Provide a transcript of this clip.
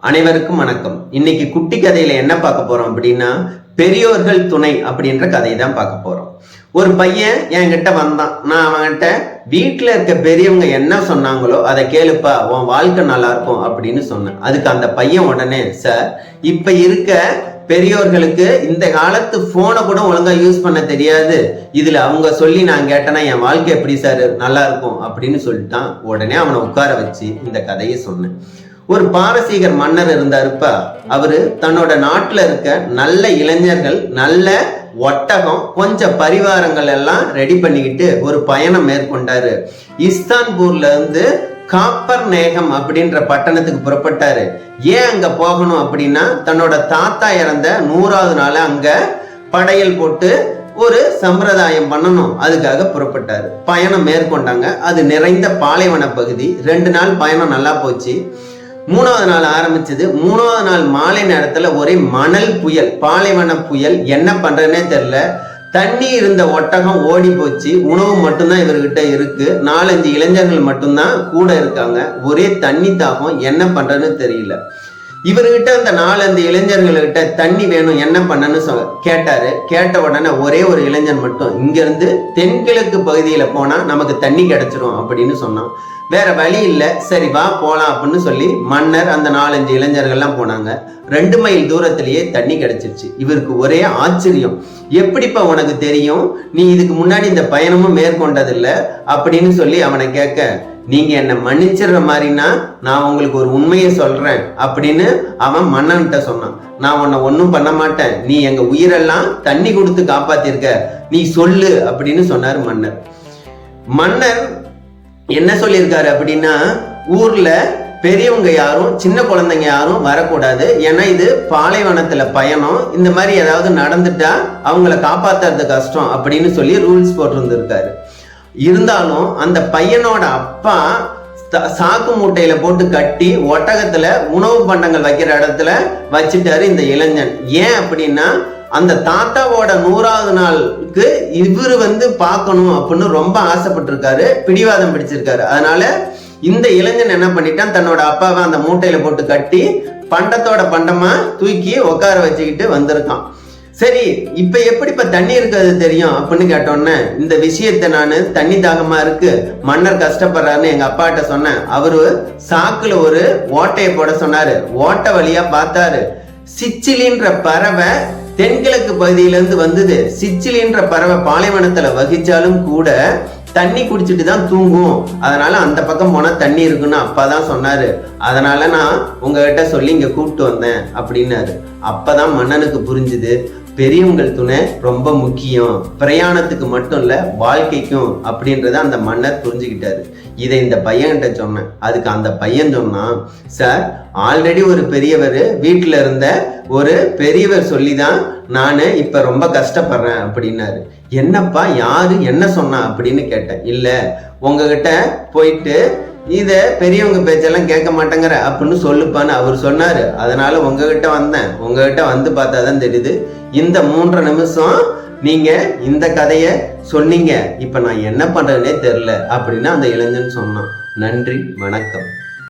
அனைவருக்கும் வணக்கம். இன்னைக்கு குட்டி கதையில என்ன பார்க்க போறோம் அப்படின்னா, பெரியோர்கள் துணை அப்படின்ற கதையை தான் பார்க்க போறோம். ஒரு பையன் என்கிட்ட வந்தான். நான் அவன்கிட்ட வீட்டுல இருக்க பெரியவங்க என்ன சொன்னாங்களோ அதை கேளுப்பா, உன் வாழ்க்கை நல்லா இருக்கும் அப்படின்னு சொன்னேன். அதுக்கு அந்த பையன் உடனே, சார், இப்ப இருக்க பெரியோர்களுக்கு இந்த காலத்து போனை கூட ஒழுங்கா யூஸ் பண்ண தெரியாது, இதுல அவங்க சொல்லி நான் கேட்டேன்னா என் வாழ்க்கை எப்படி சார் நல்லா இருக்கும் அப்படின்னு சொல்லிட்டான். உடனே அவனை உட்கார வச்சு இந்த கதையை சொன்னேன். ஒரு பாரசீகர் மன்னர் இருந்தாருப்பா. அவரு தன்னோட நாட்டுல இருக்க நல்ல இளைஞர்கள், நல்ல ஒட்டகம், கொஞ்சம் பரிவாரங்கள் எல்லாம் ரெடி பண்ணிக்கிட்டு ஒரு பயணம் மேற்கொண்டாரு. இஸ்தான்பூர்ல இருந்து காப்பர் நேகம் அப்படின்ற பட்டணத்துக்கு புறப்பட்டாரு. ஏன் அங்க போகணும் அப்படின்னா, தன்னோட தாத்தா இறந்த 100வது நாள் அங்க படையல் போட்டு ஒரு சம்பிரதாயம் பண்ணணும், அதுக்காக புறப்பட்டாரு. பயணம் மேற்கொண்டாங்க. அது நிறைந்த பாலைவன பகுதி. 2 நாள் பயணம் நல்லா போச்சு. 3வது நாள் ஆரம்பிச்சது. 3வது நாள் மாலை நேரத்துல ஒரே மணல் புயல், பாலைவன புயல். என்ன பண்றதுன்னே தெரியல. தண்ணி இருந்த ஒட்டகம் ஓடி போச்சு. உணவு மட்டும்தான் இவர்கிட்ட இருக்கு. 4-5 இளைஞர்கள் மட்டும்தான் கூட இருக்காங்க. ஒரே தண்ணி தாகம். என்ன பண்றதுன்னு தெரியல. இவர்கிட்ட அந்த 4-5 இளைஞர்கள்கிட்ட தண்ணி வேணும், என்ன பண்ணன்னு கேட்டாரு. கேட்ட உடனே ஒரே ஒரு இளைஞன் மட்டும், இங்க இருந்து தென்கிழக்கு பகுதியில போனா நமக்கு தண்ணி கிடைச்சிரும் அப்படின்னு சொன்னான். வேற வழி இல்லை, சரி வா போலாம் அப்படின்னு சொல்லி மன்னர் அந்த 4-5 இளைஞர்கள்லாம் போனாங்க. 2 மைல் தூரத்திலேயே தண்ணி கிடைச்சிருச்சு. இவருக்கு ஒரே ஆச்சரியம். எப்படிப்பா உனக்கு தெரியும், நீ இதுக்கு முன்னாடி இந்த பயணமும் மேற்கொண்டதில்லை அப்படின்னு சொல்லி அவனை கேட்க, நீங்க என்ன மன்னிச்சிடுற மாதிரினா நான் உங்களுக்கு ஒரு உண்மையை சொல்றேன் அப்படின்னு அவன் மன்னன்கிட்ட சொன்னான். நான் உன்னை ஒன்னும் பண்ண மாட்டேன், நீ எங்க உயிரெல்லாம் தண்ணி கொடுத்து காப்பாத்திருக்க, நீ சொல்லு அப்படின்னு சொன்னார் மன்னர். மன்னர் என்ன சொல்லியிருக்காரு அப்படின்னா, ஊர்ல பெரியவங்க யாரும் சின்ன குழந்தைங்க யாரும் வரக்கூடாது, ஏன்னா இது பாலைவனத்துல பயணம், இந்த மாதிரி ஏதாவது நடந்துட்டா அவங்கள காப்பாத்துறது கஷ்டம் அப்படின்னு சொல்லி ரூல்ஸ் போட்டிருந்திருக்காரு. இருந்தாலும் அந்த பையனோட அப்பா சாக்கு மூட்டையில போட்டு கட்டி ஒட்டகத்துல உணவு பண்டங்கள் வைக்கிற இடத்துல வச்சுட்டாரு இந்த இளைஞன். ஏன் அப்படின்னா, அந்த தாத்தாவோட 100வது நாளுக்கு இவரு பார்க்கணும் அப்படின்னு ரொம்ப ஆசைப்பட்டிருக்காரு, பிடிவாதம் பிடிச்சிருக்காரு. அதனால இந்த இளைஞன் என்ன பண்ணிட்டான், தன்னோட அப்பாவை அந்த மூட்டையில போட்டு கட்டி பண்டத்தோட பண்டமா தூக்கி உட்கார வச்சுக்கிட்டு வந்திருக்கான். சரி, இப்ப எப்படி தண்ணி இருக்கிறது தெரியும் அப்படின்னு கேட்டோன்னே, இந்த விஷயத்த நான் தண்ணி தாகமா இருக்கு, மன்னர் கஷ்டப்படுறாருன்னு எங்க அப்பாட்ட சொன்னேன். அவரு சாக்குல ஒரு ஓட்டையை போட சொன்னாரு. ஓட்டை வழியா பார்த்தாரு. சிச்சிலின்ற பறவை தென்கிழக்கு பகுதியிலிருந்து வந்தது. சிச்சிலின்ற பறவை பாலைவனத்துல வகிச்சாலும் கூட தண்ணி குடிச்சிட்டு தான் தூங்கும், அதனால அந்த பக்கம் போனா தண்ணி இருக்குன்னு அப்பாதான் சொன்னாரு. அதனால நான் உங்ககிட்ட சொல்லி இங்க கூப்பிட்டு வந்தேன் அப்படின்னாரு. அப்பதான் மன்னனுக்கு புரிஞ்சுது, பெரியவங்கள் துணை ரொம்ப முக்கியம், பிரயாணத்துக்கு மட்டும் இல்ல வாழ்க்கைக்கும் அப்படின்றத அந்த மன்னர் புரிஞ்சுக்கிட்டாரு. இதை இந்த பையன்கிட்ட சொன்னேன். அதுக்கு அந்த பையன் சொன்னான், சார், ஆல்ரெடி ஒரு பெரியவர் வீட்டுல இருந்த ஒரு பெரியவர் சொல்லிதான் நானு இப்ப ரொம்ப கஷ்டப்படுறேன் அப்படின்னாரு. என்னப்பா, யாரு என்ன சொன்னா அப்படின்னு கேட்டேன். இல்ல, உங்ககிட்ட போயிட்டு இத பெரியவங்க பேச்செல்லாம் கேட்க மாட்டேங்கிற அப்படின்னு சொல்லுப்பான்னு அவர் சொன்னாரு. அதனால உங்ககிட்ட வந்தேன். உங்ககிட்ட வந்து பார்த்தாதான் தெரியுது, இந்த 3 நிமிஷம் நீங்க இந்த கதைய சொன்னீங்க, இப்ப நான் என்ன பண்றேன்னே தெரியல அப்படின்னு அந்த இளைஞன் சொன்னான். நன்றி, வணக்கம்.